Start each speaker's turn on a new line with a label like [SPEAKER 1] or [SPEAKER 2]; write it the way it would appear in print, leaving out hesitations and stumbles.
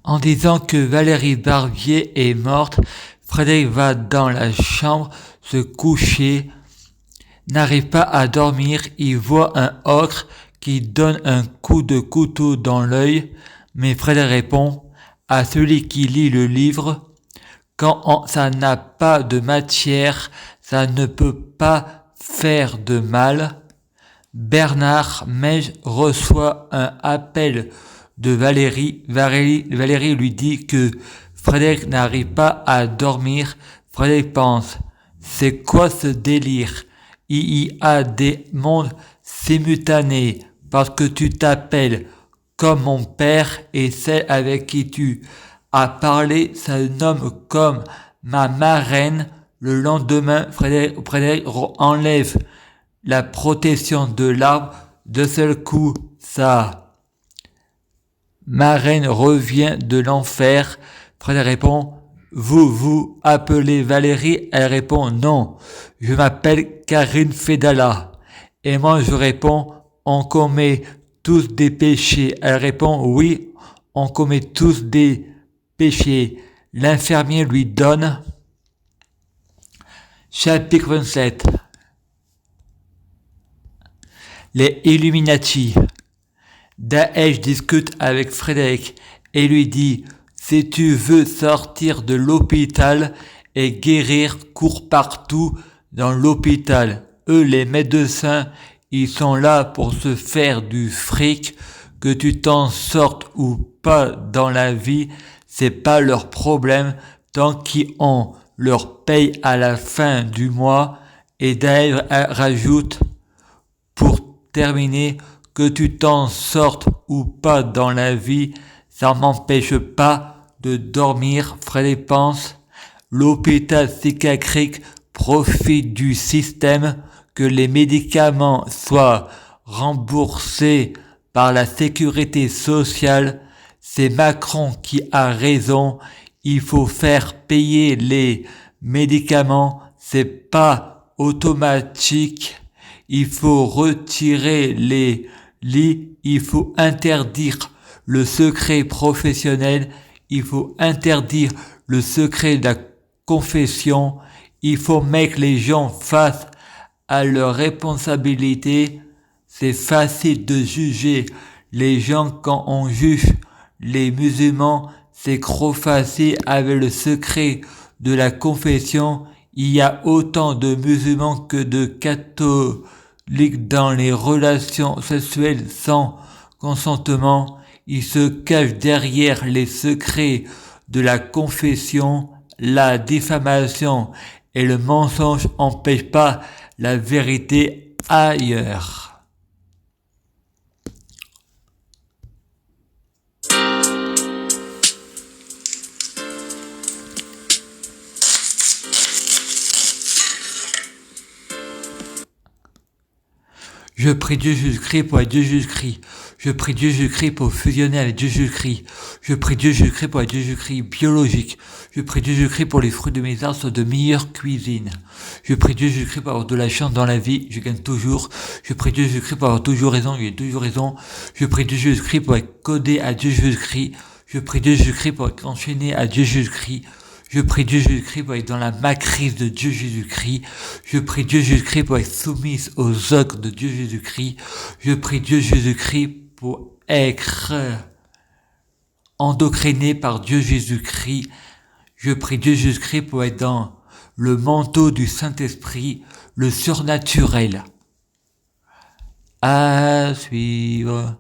[SPEAKER 1] En disant que Valérie Barbier est morte, Frédéric va dans la chambre se coucher, n'arrive pas à dormir, il voit un ogre qui donne un coup de couteau dans l'œil, mais Frédéric répond à celui qui lit le livre, ça n'a pas de matière, ça ne peut pas faire de mal. Bernard Meige reçoit un appel de Valérie. Valérie lui dit que Frédéric n'arrive pas à dormir. Frédéric pense, c'est quoi ce délire? Il y a des mondes simultanés parce que tu t'appelles comme mon père et celle avec qui tu as parlé se nomme comme ma marraine. Le lendemain, Frédéric enlève la protection de l'arbre. De seul coup, sa marraine revient de l'enfer. Frédéric répond, vous appelez Valérie? Elle répond, non, je m'appelle Karine Fedala. Et moi je réponds, on commet tous des péchés. Elle répond, oui, on commet tous des péchés. L'infirmier lui donne chapitre 27. Les Illuminati. Daesh discute avec Frédéric et lui dit, si tu veux sortir de l'hôpital et guérir, cours partout dans l'hôpital. Eux, les médecins, ils sont là pour se faire du fric. Que tu t'en sortes ou pas dans la vie, c'est pas leur problème tant qu'on leur paye à la fin du mois. Et Daesh rajoute, pour terminer, que tu t'en sortes ou pas dans la vie, ça m'empêche pas de dormir. Frédéric pense, l'hôpital psychiatrique profite du système, que les médicaments soient remboursés par la sécurité sociale. C'est Macron qui a raison, il faut faire payer les médicaments, c'est pas automatique. Il faut retirer les lits, il faut interdire le secret professionnel, il faut interdire le secret de la confession, il faut mettre les gens face à leurs responsabilités. C'est facile de juger les gens quand on juge les musulmans, c'est trop facile avec le secret de la confession. Il y a autant de musulmans que de catholiques dans les relations sexuelles sans consentement. Ils se cachent derrière les secrets de la confession. La diffamation et le mensonge n'empêchent pas la vérité ailleurs. Je prie Dieu Jésus-Christ pour être Dieu Jésus-Christ. Je prie Dieu Jésus-Christ pour fusionner avec Dieu Jésus-Christ. Je prie Dieu Jésus-Christ pour être Dieu Jésus-Christ biologique. Je prie Dieu Jésus-Christ pour les fruits de mes arbres soient de meilleure cuisine. Je prie Dieu Jésus-Christ pour avoir de la chance dans la vie. Je gagne toujours. Je prie Dieu Jésus-Christ pour avoir toujours raison. J'ai toujours raison. Je prie Dieu Jésus-Christ pour être codé à Dieu Jésus-Christ. Je prie Dieu Jésus-Christ pour être enchaîné à Dieu Jésus-Christ. Je prie Dieu Jésus-Christ pour être dans la matrice de Dieu Jésus-Christ. Je prie Dieu Jésus-Christ pour être soumise aux ogres de Dieu Jésus-Christ. Je prie Dieu Jésus-Christ pour être endocriné par Dieu Jésus-Christ. Je prie Dieu Jésus-Christ pour être dans le manteau du Saint-Esprit, le surnaturel. À suivre.